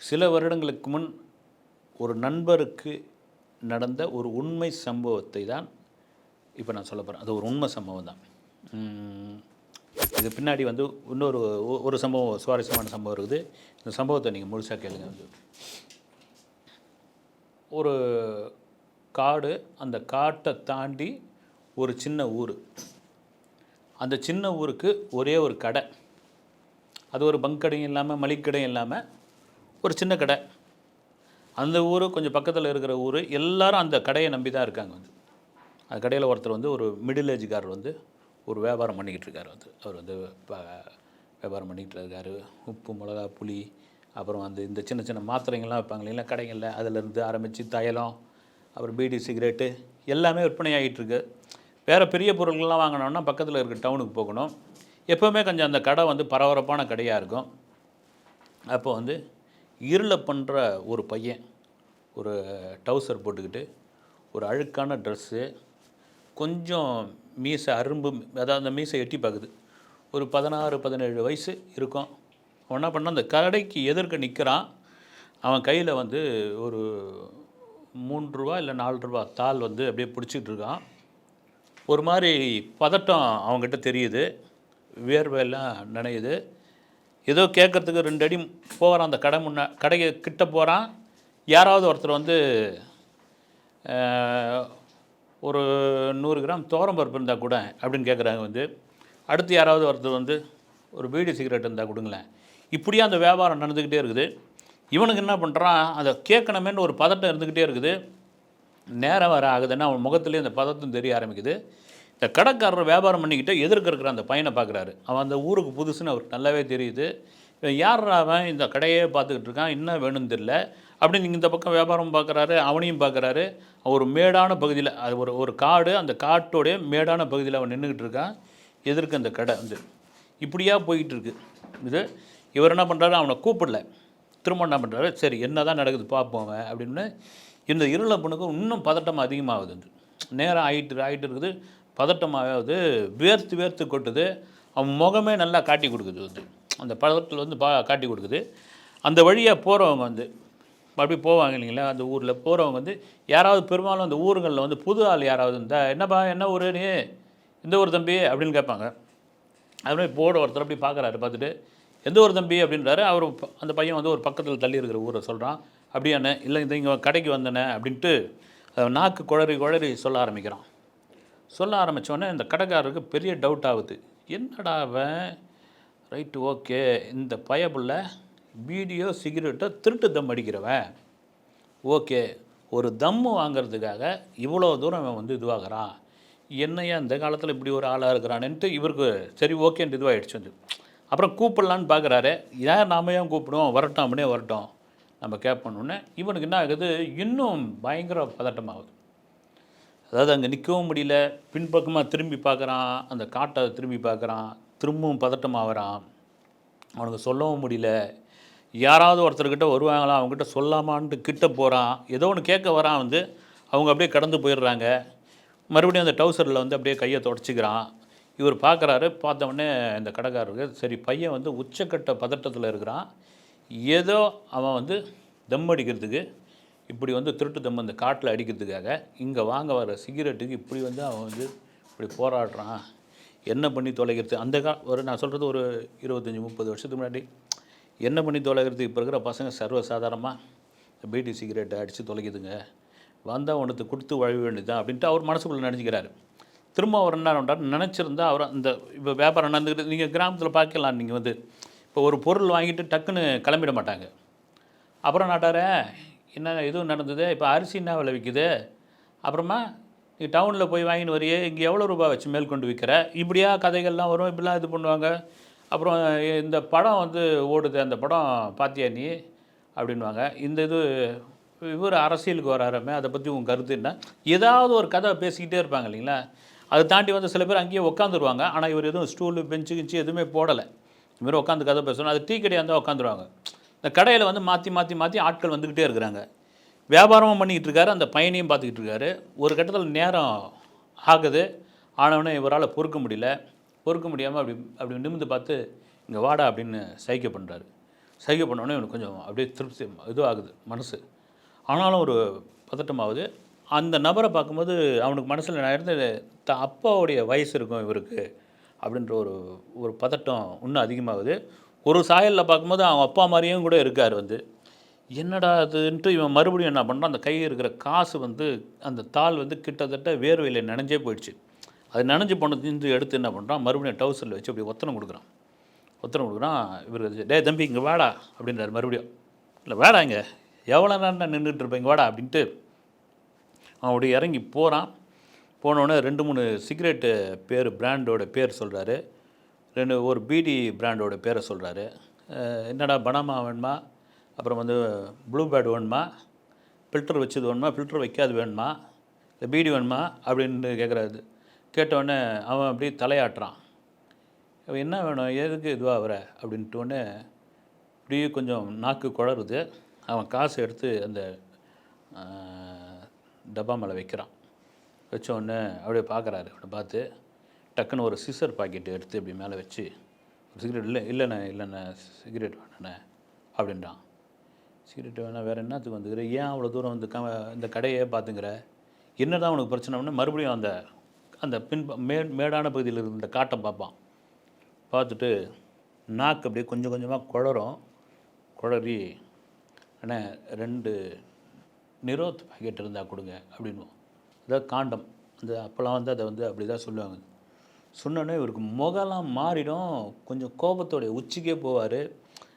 சில வருடங்களுக்கு முன் ஒரு நண்பருக்கு நடந்த ஒரு உண்மை சம்பவத்தை தான் இப்போ நான் சொல்ல போகிறேன். அது ஒரு உண்மை சம்பவம் தான். இது பின்னாடி வந்து இன்னொரு ஒரு சம்பவம், சுவாரஸ்யமான சம்பவம் இருக்குது. இந்த சம்பவத்தை நீங்கள் முழுசாக கேளுங்க. ஒரு காடு, அந்த காட்டை தாண்டி ஒரு சின்ன ஊர். அந்த சின்ன ஊருக்கு ஒரே ஒரு கடை. அது ஒரு பங்க் கடையும் இல்லாமல், மளிகை கடையும் இல்லாமல் ஒரு சின்ன கடை. அந்த ஊர் கொஞ்சம் பக்கத்தில் இருக்கிற ஊர் எல்லாரும் அந்த கடையை நம்பி தான் இருக்காங்க. அந்த கடையில் ஒருத்தர் வந்து ஒரு மிடில் ஏஜ்காரர் வந்து ஒரு வியாபாரம் பண்ணிக்கிட்டு இருக்கார். அவர் வந்து வியாபாரம் பண்ணிக்கிட்டு இருக்காரு. உப்பு, மிளகா, புளி, அப்புறம் வந்து இந்த சின்ன சின்ன மாத்திரைங்கள்லாம் வைப்பாங்க இல்லைங்களா கடைகளில், அதிலேருந்து ஆரம்பித்து தைலம், அப்புறம் பீடி, சிகரெட்டு எல்லாமே விற்பனை ஆகிட்டுருக்கு. வேறு பெரிய பொருட்கள்லாம் வாங்கினோன்னா பக்கத்தில் இருக்க டவுனுக்கு போகணும். எப்போவுமே கொஞ்சம் அந்த கடை வந்து பரபரப்பான கடையாக இருக்கும். அப்போ வந்து இருளை பண்ணுற ஒரு பையன், ஒரு டவுசர் போட்டுக்கிட்டு, ஒரு அழுக்கான ட்ரெஸ்ஸு, கொஞ்சம் மீசை அரும்பு, அதாவது அந்த மீசை எட்டி பார்க்குது, ஒரு 16-17 வயசு இருக்கும். அவன் என்ன பண்ணால் அந்த கடைக்கு எதிர்க்க நிற்கிறான். அவன் கையில் வந்து ஒரு 3 ரூபா இல்லை 4 ரூபா தாள் வந்து அப்படியே பிடிச்சிட்டு இருக்கான். ஒரு மாதிரி பதட்டம் அவங்ககிட்ட தெரியுது, வேர்வையெல்லாம் நனையுது. ஏதோ கேட்குறதுக்கு 2 அடி போகிறான். அந்த கடையை கிட்ட போகிறான். யாராவது ஒருத்தர் வந்து ஒரு 100 கிராம் பருப்பு இருந்தால் கூட அப்படின்னு கேட்குறாங்க. வந்து அடுத்து யாராவது ஒருத்தர் வந்து ஒரு பீடி சிகரெட் இருந்தால் கொடுங்களேன். இப்படியே அந்த வியாபாரம் நடந்துக்கிட்டே இருக்குது. இவனுக்கு என்ன பண்ணுறான், அதை கேட்கணுமேன்னு ஒரு பதட்டம் இருந்துக்கிட்டே இருக்குது. நேரம் வர ஆகுதுன்னா அவன் முகத்துலேயே அந்த பதட்டம் தெரிய ஆரம்பிக்குது. இந்த கடைக்காரர் வியாபாரம் பண்ணிக்கிட்டு எதிர்க்க இருக்கிற அந்த பையனை பார்க்குறாரு. அவன் அந்த ஊருக்கு புதுசுன்னு அவருக்கு நல்லாவே தெரியுது. யார் அவன் இந்த கடையே பார்த்துக்கிட்டு இருக்கான், என்ன வேணும்னு தெரியல அப்படின்னு நீங்கள் இந்த பக்கம் வியாபாரம் பார்க்குறாரு, அவனையும் பார்க்குறாரு. ஒரு மேடான பகுதியில், அது ஒரு காடு, அந்த காட்டோடைய மேடான பகுதியில் அவன் நின்றுக்கிட்டு இருக்கான். எதிர்க்க அந்த கடை வந்து இப்படியா போய்கிட்டு இருக்கு. இது இவர் என்ன பண்ணுறாரு, அவனை கூப்பிடல. திரும்ப என்ன பண்ணுறாரு, சரி என்ன தான் நடக்குது பார்ப்போங்க அப்படின்னு. இந்த இருளப்பனுக்கு இன்னும் பதட்டம் அதிகமாகுது. நேரம் ஆகிட்டு இருக்குது, பதட்டமாகுது, வேர்த்து கொட்டுது. அவன் முகமே நல்லா காட்டி கொடுக்குது. வந்து அந்த பதட்டத்தில் வந்து காட்டி கொடுக்குது. அந்த வழியாக போகிறவங்க வந்து அப்படி போவாங்க இல்லைங்களா, அந்த ஊரில் போகிறவங்க வந்து யாராவது, பெரும்பாலும் அந்த ஊருங்களில் வந்து புது ஆள் யாராவது இருந்தால், என்னப்பா என்ன ஊர் நீ, எந்த ஊர் தம்பி அப்படின்னு கேட்பாங்க. அதுமாதிரி போட ஒருத்தர் அப்படி பார்க்குறாரு. பார்த்துட்டு எந்த ஊர் தம்பி அப்படின்றாரு. அவர் அந்த பையன் வந்து ஒரு பக்கத்தில் தள்ளி இருக்கிற ஊரை சொல்கிறான். அப்படியாண்ணே, இல்லை இந்த இங்கே கடைக்கு வந்தேனே அப்படின்ட்டு நாக்கு குழறி சொல்ல ஆரம்பிக்கிறான். சொல்ல ஆரம்பித்தோடனே இந்த கடைக்காரருக்கு பெரிய டவுட் ஆகுது. என்னடா அவன், ரைட்டு ஓகே, இந்த பயப்புள்ள பீடியோ சிகரெட்டோ திருட்டு தம் அடிக்கிறவன், ஓகே, ஒரு தம்மு வாங்கிறதுக்காக இவ்வளோ தூரம் அவன் வந்து இதுவாகிறான், என்னையா இந்த காலத்தில் இப்படி ஒரு ஆளாக இருக்கிறான்ட்டு இவருக்கு சரி ஓகேன்ட்டு இதுவாகிடுச்சு. வந்து அப்புறம் கூப்பிடலான்னு பார்க்குறாரு. ஏன் நாம ஏன் கூப்பிடுவோம், வரட்டும் அப்படியே வரட்டும் நம்ம கேட்போன்னொன்னே இவனுக்கு என்ன ஆகுது, இன்னும் பயங்கர பதட்டமாகுது. அதாவது அங்கே நிற்கவும் முடியல, பின்பக்கமாக திரும்பி பார்க்குறான், அந்த காட்டை திரும்பி பார்க்குறான், திரும்பவும் பதட்டமாகறான். அவனுக்கு சொல்லவும் முடியல. யாராவது ஒருத்தர்கிட்ட வருவாங்களா, அவங்ககிட்ட சொல்லாமான்ட்டு கிட்ட போகிறான். ஏதோ ஒன்று கேட்க வரான். வந்து அவங்க அப்படியே கடந்து போயிடுறாங்க. மறுபடியும் அந்த டவுசரில் வந்து அப்படியே கையை தொடச்சிக்கிறான். இவர் பார்க்குறாரு. பார்த்தவொடனே இந்த கடைக்காரருக்கு சரி, பையன் வந்து உச்சக்கட்ட பதட்டத்தில் இருக்கிறான். ஏதோ அவன் வந்து தம் அடிக்கிறதுக்கு, இப்படி வந்து திருட்டு தம் அந்த காட்டில் அடிக்கிறதுக்காக இங்கே வாங்க வர சிகரெட்டுக்கு இப்படி வந்து அவன் வந்து இப்படி போராடுறான். என்ன பண்ணி தொலைகிறது, அந்த ஒரு நான் சொல்கிறது ஒரு 25-30 வருஷத்துக்கு முன்னாடி என்ன பண்ணி தொலைகிறது. இப்போ இருக்கிற பசங்க சர்வசாதாரணமாக பீடி சிகரெட்டை அடித்து தொலைக்குதுங்க, வந்தால் ஒன்று கொடுத்து வழி வேண்டியதான் அப்படின்ட்டு அவர் மனசுக்குள்ளே நினச்சிக்கிறாரு. திரும்ப அவர் என்ன பண்ணுறாரு, நினச்சிருந்தா அவர் அந்த இப்போ வியாபாரம் நடந்துக்கிட்டு, நீங்கள் கிராமத்தில் பார்க்கலாம், நீங்கள் வந்து இப்போ ஒரு பொருள் வாங்கிட்டு டக்குன்னு கிளம்பிட மாட்டாங்க. அப்புறம் நாட்டார என்ன எதுவும் நடந்தது, இப்போ அரிசி என்ன விலை விற்கிது, அப்புறமா நீ டவுனில் போய் வாங்கின்னு வரையே, இங்கே எவ்வளோ ரூபா வச்சு மேற்கொண்டு விற்கிற, இப்படியா கதைகள்லாம் வரும், இப்படிலாம் இது பண்ணுவாங்க. அப்புறம் இந்த படம் வந்து ஓடுது, அந்த படம் பார்த்தியா நீ அப்படின்வாங்க. இந்த இவர் அரசியலுக்கு வராருமே, அதை பற்றி உங்கள் கருத்து என்ன, ஏதாவது ஒரு கதை பேசிக்கிட்டே இருப்பாங்க இல்லைங்களா. அதை தாண்டி வந்து சில பேர் அங்கேயே உட்காந்துருவாங்க. ஆனால் இவர் எதுவும் ஸ்டூலு, பெஞ்சு கிஞ்சு எதுவுமே போடலை. இதுமாதிரி உட்காந்து கதை பேசணும். அது டீ கடையாக இருந்தால் உட்காந்துருவாங்க. இந்த கடையில் வந்து மாற்றி ஆட்கள் வந்துக்கிட்டே இருக்கிறாங்க. வியாபாரமும் பண்ணிக்கிட்டு இருக்காரு, அந்த பையனையும் பார்த்துக்கிட்டு இருக்காரு. ஒரு கட்டத்தில் நேரம் ஆகுது. ஆனவனே இவரால் பொறுக்க முடியாமல் அப்படி நிமிர்ந்து பார்த்து இங்கே வாடா அப்படின்னு சைகை பண்ணுறாரு. சைகை பண்ணோடனே இவனுக்கு கொஞ்சம் அப்படியே திருப்தி இதுவாகுது மனசு. ஆனாலும் ஒரு பதட்டமாகுது. அந்த நபரை பார்க்கும்போது அவனுக்கு மனசில் நான் இருந்து அப்பாவுடைய வயசு இருக்கும் இவருக்கு அப்படின்ற ஒரு ஒரு பதட்டம் இன்னும் அதிகமாகுது. ஒரு சாயலில் பார்க்கும்போது அவன் அப்பா மாதிரியும் கூட இருக்கார் வந்து. என்னடா அதுன்ட்டு இவன் மறுபடியும் என்ன பண்ணுறான், அந்த கையில் இருக்கிற காசு வந்து அந்த தாள் வந்து கிட்டத்தட்ட வேர்வையில் நனைஞ்சே போயிடுச்சு. அது நனைஞ்சு போனது எடுத்து என்ன பண்ணுறான், மறுபடியும் டவுசரில் வச்சு அப்படி ஒத்தனம் கொடுக்குறான். இவர் டேய் தம்பி இங்கே வாடா அப்படின்றார் மறுபடியும். இல்லை வாடா இங்கே, எவ்வளோ நேரம் நான் நின்றுட்டு இருப்பேன், இங்கே வாடா அப்படின்ட்டு அவன் அப்படி இறங்கி போகிறான். போனோடனே 2-3 சிகரெட்டு பிராண்டோட பேர் சொல்கிறாரு. ஒரு பீடி பிராண்டோட பேரை சொல்கிறாரு. என்னடா பனாமா வேணுமா, அப்புறம் வந்து ப்ளூ பேர்டு வேணுமா, ஃபில்டர் வச்சது வேணுமா, ஃபில்டர் வைக்காது வேணுமா, இல்லை பீடி வேணுமா அப்படின்னு கேட்குறாரு. கேட்டவுடனே அவன் அப்படியே தலையாட்டுறான். அவன் என்ன வேணும், எதுக்கு இதுவாக வர அப்படின்ட்டோடனே அப்படியே கொஞ்சம் நாக்கு குளறுது. அவன் காசு எடுத்து அந்த டப்பா மேலே வைக்கிறான். வச்சோடனே அப்படியே பார்க்குறாரு. அவனை பார்த்து டக்குன்னு ஒரு சிசர் பாக்கெட்டு எடுத்து இப்படி மேலே வச்சு, ஒரு சிகரெட் இல்லைண்ணே சிகரெட் வேணாண்ணே அப்படின்றான். சிகரெட் வேணாம், வேறு என்னத்துக்கு வந்துக்கிற, ஏன் அவ்வளோ தூரம் வந்து இந்த கடையே பார்த்துங்கிற, என்ன தான் உனக்கு பிரச்சனைன்னு மறுபடியும் அந்த அந்த மேடான பகுதியில் இருந்த காட்டை பார்ப்பான். பார்த்துட்டு நாக்கு அப்படியே கொஞ்சம் கொஞ்சமாக குளறி அண்ணே 2 நிரோத் பாக்கெட் இருந்தால் கொடுங்க அப்படின்வோம். அதாவது காண்டம். அந்த அப்போல்லாம் வந்து அதை வந்து அப்படி தான் சொல்லுவாங்க. சொன்னோன்னே இவருக்கு முகலாம் மாறிடும். கொஞ்சம் கோபத்தோடைய உச்சிக்கே போவார்.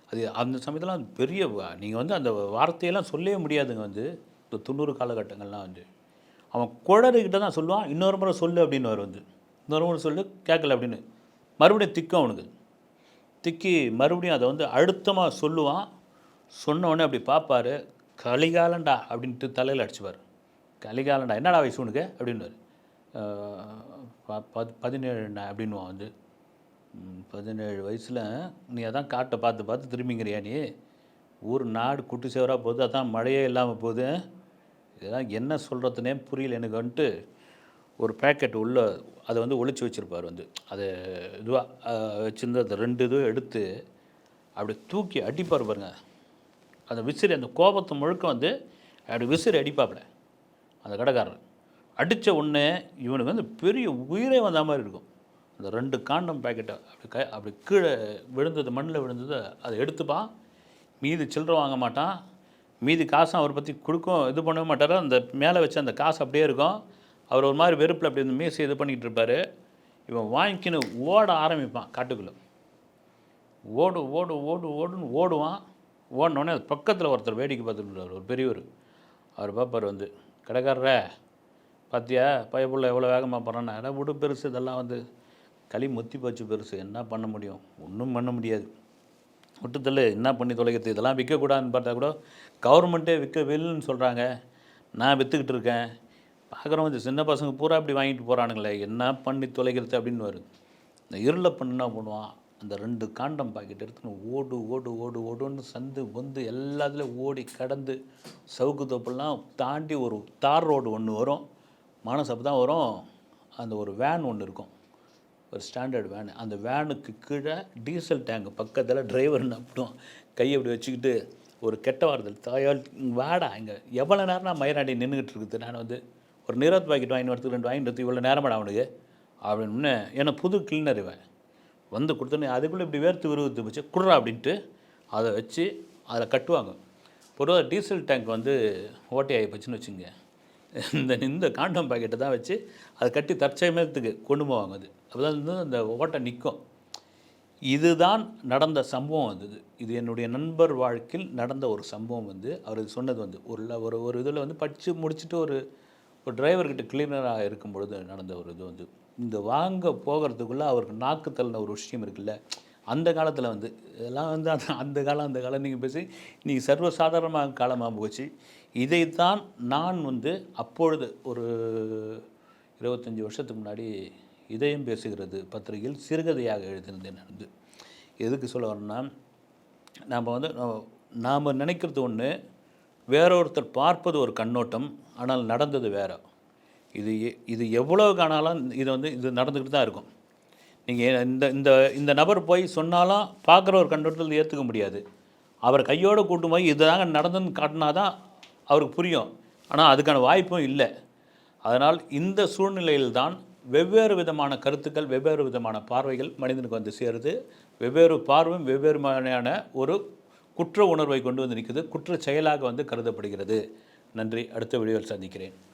அது அந்த சமயத்தில் பெரிய நீங்கள் வந்து அந்த வார்த்தையெல்லாம் சொல்லவே முடியாதுங்க. வந்து இந்த 90 காலகட்டங்கள்லாம் வந்து அவன் குழந்தைகிட்ட தான் சொல்லுவான். இன்னொரு முறை சொல்லு அப்படின்னு வரும். வந்து இன்னொரு முறை சொல்லு, கேட்கல அப்படின்னு மறுபடியும் திக்கும் அவனுக்கு. திக்கி மறுபடியும் அதை வந்து அழுத்தமாக சொல்லுவான். சொன்னோடனே அப்படி பார்ப்பார். கலிகாலண்டா அப்படின்ட்டு தலையில் அடிச்சுவார். கலிகாலண்டா என்னடா வயசு உனக்கு அப்படின்னுவார். 17 அப்படின்வான். வந்து 17 வயசில் நீ அதான் காட்டை பார்த்து திரும்பிங்கிறியா நீ, ஊர் நாடு குட்டி சேவராக போகுது, அதான் மழையே இல்லாமல் போகுது, இதெல்லாம் என்ன சொல்கிறதுனே புரியல எனக்கு வந்துட்டு ஒரு பேக்கெட் உள்ளே அதை வந்து ஒளிச்சு வச்சுருப்பார். வந்து அதை இதுவாக வச்சுருந்து அந்த 2 இதுவும் எடுத்து அப்படி தூக்கி அடிப்பார் பாருங்க. அந்த விசிறி அந்த கோபத்தை முழுக்க வந்து அப்படி விசிறி அடிப்பாப்புல அந்த கடைக்காரர். அடித்த உடனே இவனுக்கு வந்து பெரிய உயிரே வந்த மாதிரி இருக்கும். அந்த 2 காண்டம் பேக்கெட்டை அப்படி கீழே விழுந்தது, மண்ணில் விழுந்தது, அதை எடுத்துப்பான். மீதி சில்லறை வாங்க மாட்டான். மீதி காசும் அவரை பற்றி இது பண்ணவே மாட்டார். அந்த மேலே வச்சு அந்த காசு அப்படியே இருக்கும். அவர் ஒரு மாதிரி வெறுப்பில் அப்படி இந்த மீசை இது பண்ணிகிட்டு இருப்பார். இவன் வாங்கிக்கின்னு ஓட ஆரம்பிப்பான். காட்டுக்குள்ளே ஓடுன்னு ஓடுவான். ஓடினோடனே அது பக்கத்தில் ஒருத்தர் வேடிக்கை பார்த்துட்டு ஒரு பெரியவர். அவர் பார்ப்பார். வந்து கடைக்காரரே பார்த்தியா பயப்புள்ள எவ்வளோ வேகமாக போகிறான்னா, இடம் விடு பெருசு, இதெல்லாம் வந்து களி முத்தி போச்சு பெருசு, என்ன பண்ண முடியும், ஒன்றும் பண்ண முடியாது, விட்டுத்தல், என்ன பண்ணி தொலைக்கிறது, இதெல்லாம் விற்கக்கூடாதுன்னு பார்த்தா கூட கவர்மெண்ட்டே விற்கவில்லைன்னு சொல்கிறாங்க, நான் விற்றுக்கிட்டு இருக்கேன், பார்க்குறோம் இந்த சின்ன பசங்க பூரா இப்படி வாங்கிட்டு போகிறானுங்களே, என்ன பண்ணி தொலைக்கிறது அப்படின்னு வரும். இந்த இருளை பண்ணுன்னா பண்ணுவான். அந்த 2 காண்டம் பாக்கெட் எடுத்துன்னு ஓடுன்னு சந்து பொந்து எல்லாத்துலேயும் ஓடி கடந்து சவுக்கு தோப்பெல்லாம் தாண்டி ஒரு தார் ரோடு ஒன்று வரும். மானசப்பு தான் வரும். அந்த ஒரு வேன் ஒன்று இருக்கும், ஒரு ஸ்டாண்டர்ட் வேனு. அந்த வேனுக்கு கீழே டீசல் டேங்க் பக்கத்தில் டிரைவர்னு அப்படின் கையை அப்படி வச்சுக்கிட்டு ஒரு கெட்ட வார்த்தை, தாயால் வாடா இங்கே எவ்வளோ நேரம் நான் மயிராண்டி நின்றுக்கிட்டு இருக்குது, நான் வந்து ஒரு நிரோத் பாக்கெட் வாங்கிட்டு வரத்துக்கு 2 வாங்கிட்டு வரத்துக்கு இவ்வளோ நேரமாடா அவனுக்கு அப்படின்னு. ஏன்னா புது கிளீனர் இவன் வந்து கொடுத்தோன்னே அதுக்குள்ளே இப்படி வேர்த்து விருவத்து போச்சு, குடுறா அப்படின்ட்டு அதை வச்சு அதில் கட்டுவாங்க. பொதுவாக டீசல் டேங்க் வந்து ஓட்டையாகி போச்சுன்னு வச்சுங்க, இந்த காண்டம் பாக்கெட்டை தான் வச்சு அதை கட்டி தற்சமயத்துக்கு கொண்டு போவாங்க. அது அப்போ தான் வந்து அந்த ஓட்டை நிற்கும். இதுதான் நடந்த சம்பவம் வந்தது. இது என்னுடைய நண்பர் வாழ்க்கையில் நடந்த ஒரு சம்பவம். வந்து அவர் சொன்னது வந்து ஒரு இதில் வந்து படித்து முடிச்சுட்டு ஒரு டிரைவர்கிட்ட கிளீனராக இருக்கும் பொழுது நடந்த ஒரு இது. வந்து இந்த வாங்க போகிறதுக்குள்ளே அவருக்கு நாக்கு தள்ளின ஒரு விஷயம் இருக்குல்ல, அந்த காலத்தில் வந்து இதெல்லாம் வந்து அந்த காலம் நீங்கள் பேசி நீங்கள் சர்வசாதாரணமாக காலமாக போச்சு. இதைத்தான் நான் வந்து அப்பொழுது ஒரு 25 வருஷத்துக்கு முன்னாடி இதயம் பேசுகிறது பத்திரிகையில் சிறுகதையாக எழுதியிருந்தேன். நான் வந்து எதுக்கு சொல்ல வரேன்னா, நாம் நினைக்கிறது ஒன்று, வேறொருத்தர் பார்ப்பது ஒரு கண்ணோட்டம், ஆனால் நடந்தது வேறு. இது எவ்வளவு காணாலும் இது நடந்துக்கிட்டு தான் இருக்கும். நீங்கள் இந்த நபர் போய் சொன்னாலும் பார்க்குற ஒரு கண்ணோட்டத்தில் ஏற்றுக்க முடியாது. அவர் கையோடு கூட்டும் போய் இதுதாங்க நடந்துன்னு காட்டினா தான் அவருக்கு புரியும். ஆனால் அதுக்கான வாய்ப்பும் இல்லை. அதனால் இந்த சூழ்நிலையில்தான் வெவ்வேறு விதமான கருத்துக்கள், வெவ்வேறு விதமான பார்வைகள் மனிதனுக்கு வந்து சேருது. வெவ்வேறு பார்வையும் வெவ்வேறு மாதிரியான ஒரு குற்ற உணர்வை கொண்டு வந்து நிற்குது. குற்ற செயலாக வந்து கருதப்படுகிறது. நன்றி. அடுத்த வீடியோவில் சந்திக்கிறேன்.